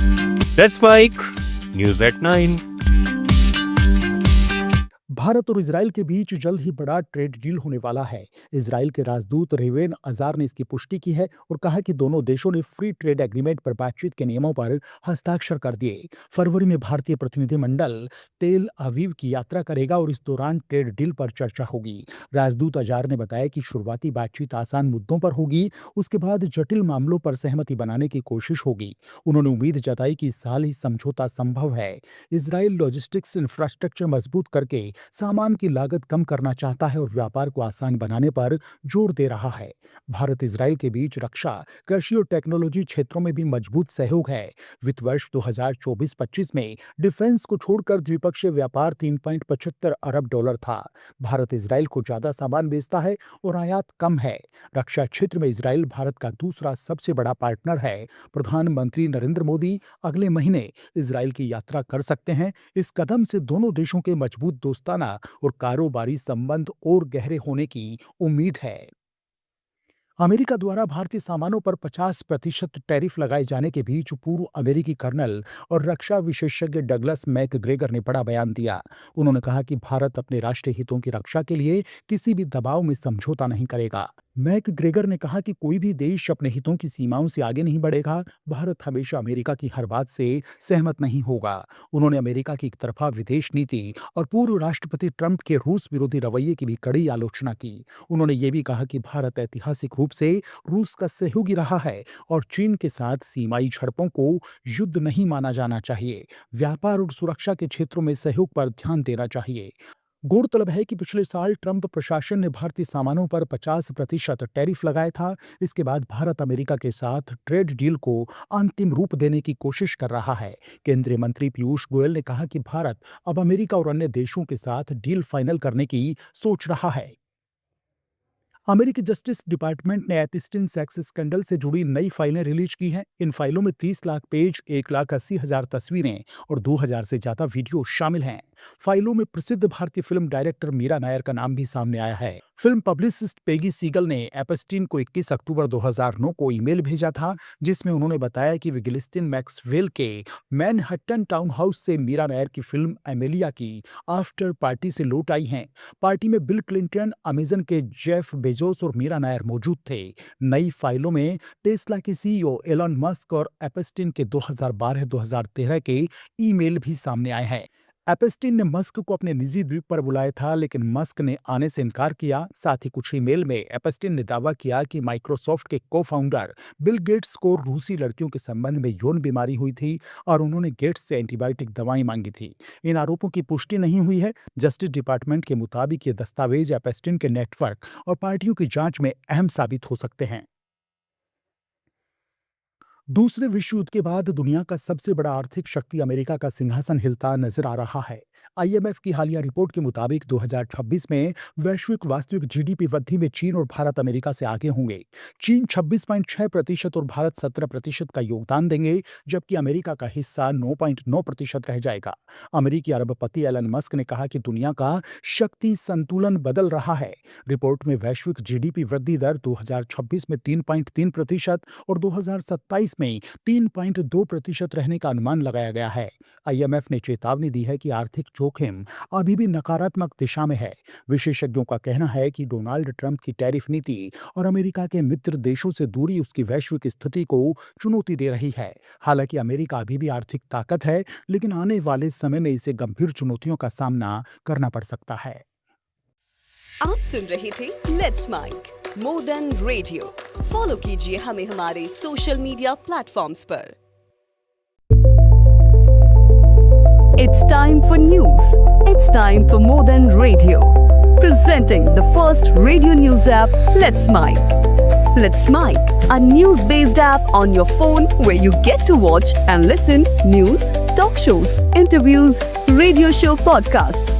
That's Mike. News at 9. Bharat और Israel के बीच जल्द ही बड़ा ट्रेड डील होने वाला है। इजराइल के राजदूत रेवेन अजार ने इसकी पुष्टि की है और कहा कि दोनों देशों ने फ्री ट्रेड एग्रीमेंट पर बातचीत के नियमों पर हस्ताक्षर कर दिए। फरवरी में भारतीय प्रतिनिधिमंडल तेल अवीव की यात्रा करेगा और इस दौरान ट्रेड डील पर चर्चा होगी। राजदूत अजार ने बताया कि शुरुआती बातचीत आसान मुद्दों पर होगी, उसके बाद जटिल मामलों पर सहमति बनाने की कोशिश होगी। उन्होंने उम्मीद जताई कि इस साल ही समझौता संभव है। इजराइल लॉजिस्टिक्स इंफ्रास्ट्रक्चर मजबूत करके सामान की लागत कम करना चाहता है और व्यापार को आसान बनाने पर जोर दे रहा है। भारत इजराइल के बीच रक्षा, कृषि और टेक्नोलॉजी क्षेत्रों में भी मजबूत सहयोग है। वित्त वर्ष 2024-25 में डिफेंस को छोड़कर द्विपक्षीय व्यापार $3.75 अरब था। भारत इजराइल को ज्यादा सामान बेचता है और आयात कम है। रक्षा क्षेत्र में इजराइल भारत का दूसरा सबसे बड़ा पार्टनर है। प्रधानमंत्री नरेंद्र मोदी अगले महीने इजराइल की यात्रा कर सकते हैं। इस कदम से दोनों देशों के मजबूत दोस्ताना और कारोबारी संबंध और गहरे होने की उम्मीद है। अमेरिका द्वारा भारतीय सामानों पर 50% टैरिफ लगाए जाने के बीच पूर्व अमेरिकी कर्नल और रक्षा विशेषज्ञ डगलस मैकग्रेगर ने बड़ा बयान दिया। उन्होंने कहा कि भारत अपने राष्ट्रीय हितों की रक्षा के लिए किसी भी दबाव में समझौता नहीं करेगा। मैकग्रेगर ने कहा कि कोई भी देश अपने हितों की सीमाओं से आगे नहीं बढ़ेगा। भारत हमेशा अमेरिका की हर बात से सहमत नहीं होगा। उन्होंने अमेरिका की एकतरफा विदेश नीति और पूर्व राष्ट्रपति ट्रंप के रूस विरोधी रवैये की भी कड़ी आलोचना की। उन्होंने ये भी कहा कि भारत ऐतिहासिक रूप से रूस का सहयोगी रहा है और चीन के साथ सीमाई झड़पों को युद्ध नहीं माना जाना चाहिए। व्यापार और सुरक्षा के क्षेत्रों में सहयोग पर ध्यान देना चाहिए। गौरतलब है कि पिछले साल ट्रंप प्रशासन ने भारतीय सामानों पर 50% टैरिफ लगाया था। इसके बाद भारत अमेरिका के साथ ट्रेड डील को अंतिम रूप देने की कोशिश कर रहा है। केंद्रीय मंत्री पीयूष गोयल ने कहा कि भारत अब अमेरिका और अन्य देशों के साथ डील फाइनल करने की सोच रहा है। अमेरिकी जस्टिस डिपार्टमेंट ने एपिस्टीन सेक्स स्कैंडल से जुड़ी नई फाइलें रिलीज की हैं। इन फाइलों में 30 लाख पेज, 1,80,000 तस्वीरें और 2,000 से ज्यादा वीडियो शामिल हैं। फाइलों में प्रसिद्ध भारतीय फिल्म डायरेक्टर मीरा नायर का नाम भी सामने आया है। फिल्म पब्लिसिस्ट पेगी सीगल ने एपिस्टीन को 21 अक्टूबर 2009 को ईमेल भेजा था, जिसमें उन्होंने बताया कि वे गिलिस्टिन मैक्सवेल के मैनहट्टन टाउन हाउस से मीरा नायर की फिल्म एमेलिया की आफ्टर पार्टी से लौट आई हैं। पार्टी में बिल क्लिंटन, अमेजन के जेफ बेजोस और मीरा नायर मौजूद थे। नई फाइलों में टेस्ला के सीईओ एलन मस्क और एपिस्टीन के 2012-2013 के ईमेल भी सामने आए हैं। एपिस्टीन ने मस्क को अपने निजी द्वीप पर बुलाया था, लेकिन मस्क ने आने से इनकार किया। साथ ही कुछ ईमेल में एपिस्टीन ने दावा किया कि माइक्रोसॉफ्ट के को-फाउंडर बिल गेट्स को रूसी लड़कियों के संबंध में यौन बीमारी हुई थी और उन्होंने गेट्स से एंटीबायोटिक दवाएं मांगी थी। इन आरोपों की पुष्टि नहीं हुई है। जस्टिस डिपार्टमेंट के मुताबिक ये दस्तावेज एपिस्टीन के नेटवर्क और पार्टियों की जांच में अहम साबित हो सकते हैं। दूसरे विश्व युद्ध के बाद दुनिया का सबसे बड़ा आर्थिक शक्ति अमेरिका का सिंहासन हिलता नजर आ रहा है। आईएमएफ की हालिया रिपोर्ट के मुताबिक 2026 में वैश्विक वास्तविक जीडीपी वृद्धि में चीन और भारत अमेरिका से आगे होंगे। चीन 26.6% और भारत 17% का योगदान देंगे, जबकि अमेरिका का हिस्सा 9.9% रह जाएगा। अमेरिकी अरबपति एलन मस्क ने कहा कि दुनिया का शक्ति संतुलन बदल रहा है। रिपोर्ट में वैश्विक जीडीपी वृद्धि दर 2026 में 3.3% और 2027 में 3.2% रहने का अनुमान लगाया गया है। आईएमएफ ने चेतावनी दी है कि आर्थिक जोखिम अभी भी नकारात्मक दिशा में है। विशेषज्ञों का कहना है कि डोनाल्ड ट्रंप की टैरिफ नीति और अमेरिका के मित्र देशों से दूरी उसकी वैश्विक स्थिति को चुनौती दे रही है। हालांकि अमेरिका अभी भी आर्थिक ताकत है, लेकिन आने वाले समय में इसे गंभीर चुनौतियों का सामना करना पड़ सकता है। आप सुन रहे थे let's mic more than radio. Follow कीजिए हमें हमारे सोशल मीडिया प्लेटफॉर्म्स पर। It's time for news. It's time for More Than Radio. Presenting the first radio news app, Let's Mic. Let's Mic, a news-based app on your phone where you get to watch and listen news, talk shows, interviews, radio show podcasts.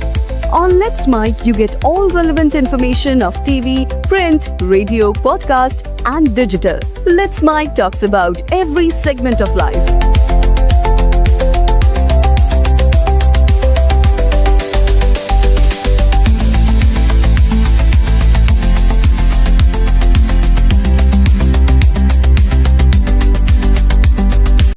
On Let's Mic, you get all relevant information of TV, print, radio, podcast, and digital. Let's Mic talks about every segment of life.